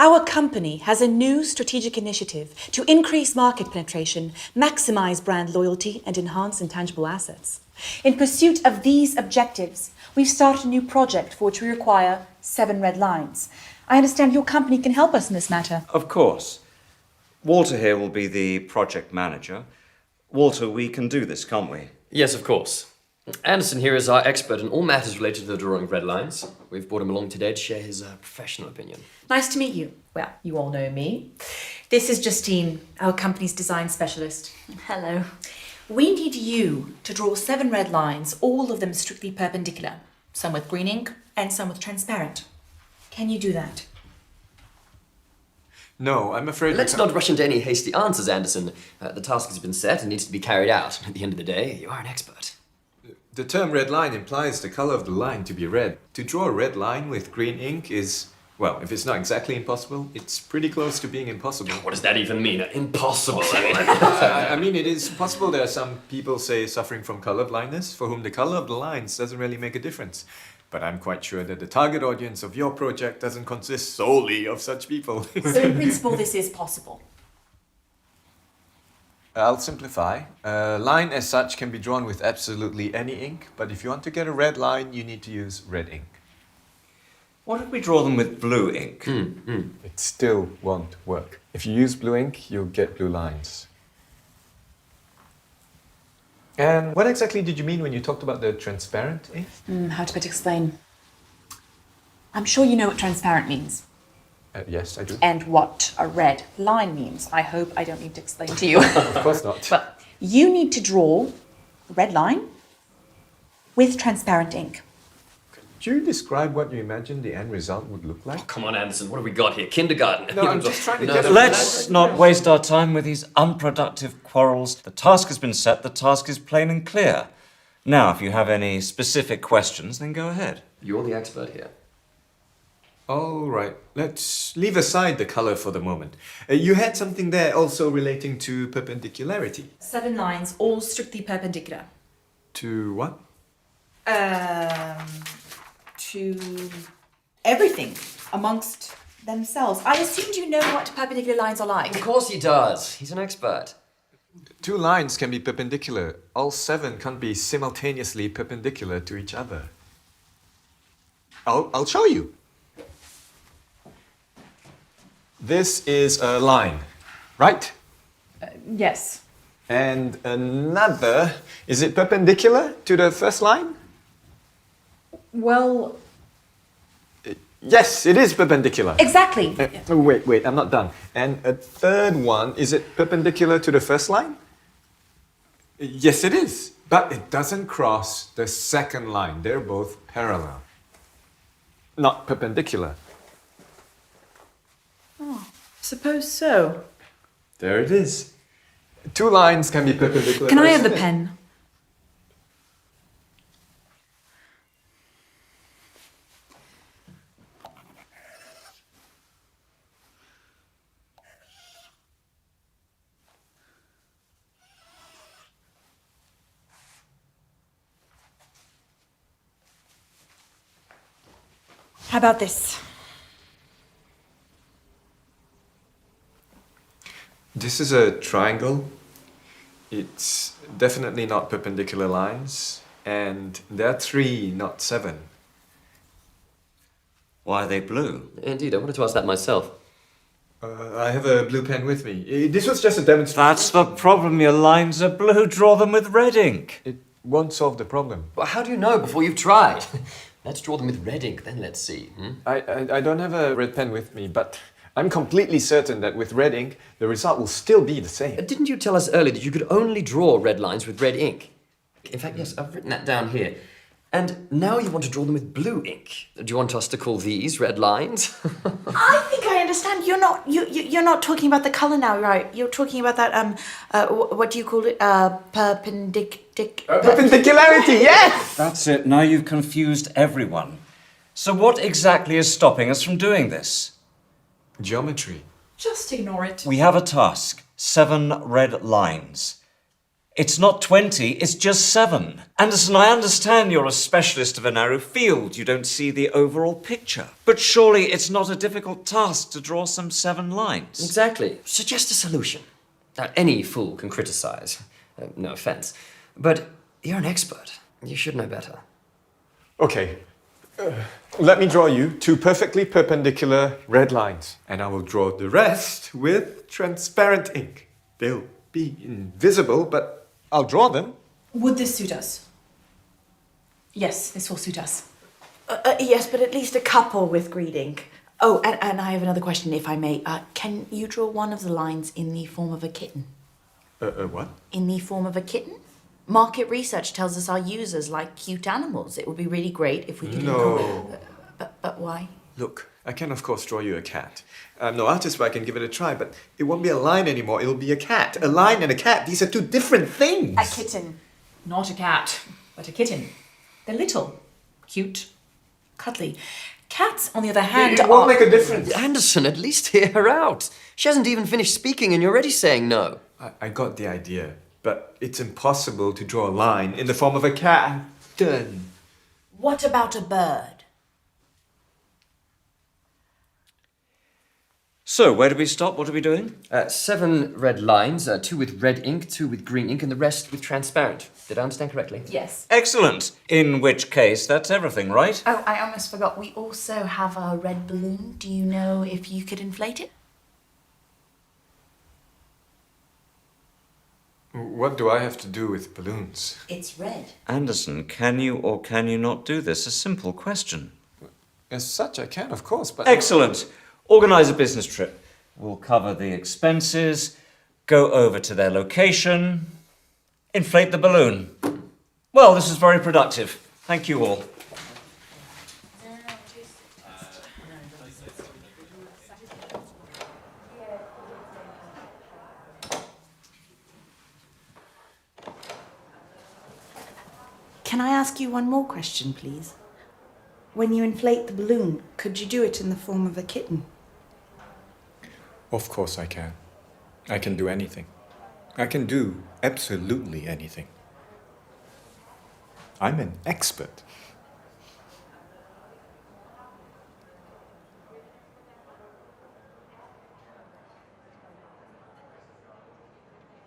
Our company has a new strategic initiative to increase market penetration, maximize brand loyalty, and enhance intangible assets. In pursuit of these objectives, we've started a new project for which we require 7 red lines. I understand your company can help us in this matter. Of course. Walter here will be the project manager. Walter, we can do this, can't we? Yes, of course. Anderson here is our expert in all matters related to the drawing of red lines. We've brought him along today to share his professional opinion. Nice to meet you. Well, you all know me. This is Justine, our company's design specialist. Hello. We need you to draw 7 red lines, all of them strictly perpendicular. Some with green ink and some with transparent. Can you do that? No, I'm afraid... Let's not rush into any hasty answers, Anderson. The task has been set and needs to be carried out. At the end of the day, you are an expert. The term red line implies the color of the line to be red. To draw a red line with green ink is, well, if it's not exactly impossible, it's pretty close to being impossible. What does that even mean? Impossible. I mean, it is possible. There are some people, say, suffering from color blindness, for whom the color of the lines doesn't really make a difference. But I'm quite sure that the target audience of your project doesn't consist solely of such people. So in principle, this is possible. I'll simplify. A line as such can be drawn with absolutely any ink, but if you want to get a red line, you need to use red ink. What if we draw them with blue ink? It still won't work. If you use blue ink, you'll get blue lines. And what exactly did you mean when you talked about the transparent ink? How to better explain? I'm sure you know what transparent means. Yes, I do. And what a red line means. I hope I don't need to explain to you. Of course not. Well, you need to draw a red line with transparent ink. Could you describe what you imagine the end result would look like? Come on, Anderson, what have we got here? Kindergarten? No, I'm just trying to get a... Let's not waste our time with these unproductive quarrels. The task has been set, the task is plain and clear. Now, if you have any specific questions, then go ahead. You're the expert here. All right, let's leave aside the color for the moment. You had something there also relating to perpendicularity. 7 lines, all strictly perpendicular. To what? To everything amongst themselves. I assumed you know what perpendicular lines are like. Of course he does. He's an expert. 2 lines can be perpendicular. All 7 can't be simultaneously perpendicular to each other. I'll show you. This is a line, right? Yes. And another, is it perpendicular to the first line? Well, Yes, it is perpendicular. exactly. Wait, I'm not done. And a third one, is it perpendicular to the first line? Yes, it is. But it doesn't cross the second line. They're both parallel, not perpendicular. Suppose so. There it is. 2 lines can be perpendicular. Can I have the isn't it? pen? How about this? This is a triangle. It's definitely not perpendicular lines. And there are 3, not 7. Why are they blue? Indeed, I wanted to ask that myself. I have a blue pen with me. This was just a demonstration. That's the problem, your lines are blue. Draw them with red ink. It won't solve the problem. Well, how do you know before you've tried? Let's draw them with red ink, then let's see. I don't have a red pen with me, but I'm completely certain that with red ink, the result will still be the same. Didn't you tell us earlier that you could only draw red lines with red ink? In fact, yes, I've written that down here. And now you want to draw them with blue ink. Do you want us to call these red lines? I think I understand. You're not talking about the color now, right? You're talking about that what do you call it? Perpendicularity, yes! That's it, now you've confused everyone. So what exactly is stopping us from doing this? Geometry. Just ignore it. We have a task, 7 red lines. It's not 20, it's just 7. Anderson, I understand you're a specialist of a narrow field. You don't see the overall picture. But surely it's not a difficult task to draw some 7 lines. Exactly. Suggest a solution. Now, any fool can criticize. No offense. But you're an expert. You should know better. Okay. Let me draw you 2 perfectly perpendicular red lines, and I will draw the rest with transparent ink. They'll be invisible, but I'll draw them. Would this suit us? Yes, this will suit us. Yes, but at least a couple with green ink. Oh, and I have another question, if I may. Can you draw one of the lines in the form of a kitten? What? In the form of a kitten? Market research tells us our users like cute animals. It would be really great if we could... No. But why? Look, I can of course draw you a cat. I'm no artist, but I can give it a try, but it won't be a line anymore, it'll be a cat. A line and a cat, these are 2 different things. A kitten. Not a cat, but a kitten. They're little, cute, cuddly. Cats, on the other hand, It won't make a difference. Anderson, at least hear her out. She hasn't even finished speaking and you're already saying no. I got the idea, but it's impossible to draw a line in the form of a cat. Done. What about a bird? So, where do we stop? What are we doing? 7 red lines, 2 with red ink, 2 with green ink, and the rest with transparent. Did I understand correctly? Yes. Excellent. In which case, that's everything, right? Oh, I almost forgot. We also have a red balloon. Do you know if you could inflate it? What do I have to do with balloons? It's red. Anderson, can you or can you not do this? A simple question. As such, I can, of course, but... Excellent. Organise a business trip. We'll cover the expenses, go over to their location, inflate the balloon. Well, this is very productive. Thank you all. Can I ask you one more question, please? When you inflate the balloon, could you do it in the form of a kitten? Of course I can. I can do anything. I can do absolutely anything. I'm an expert.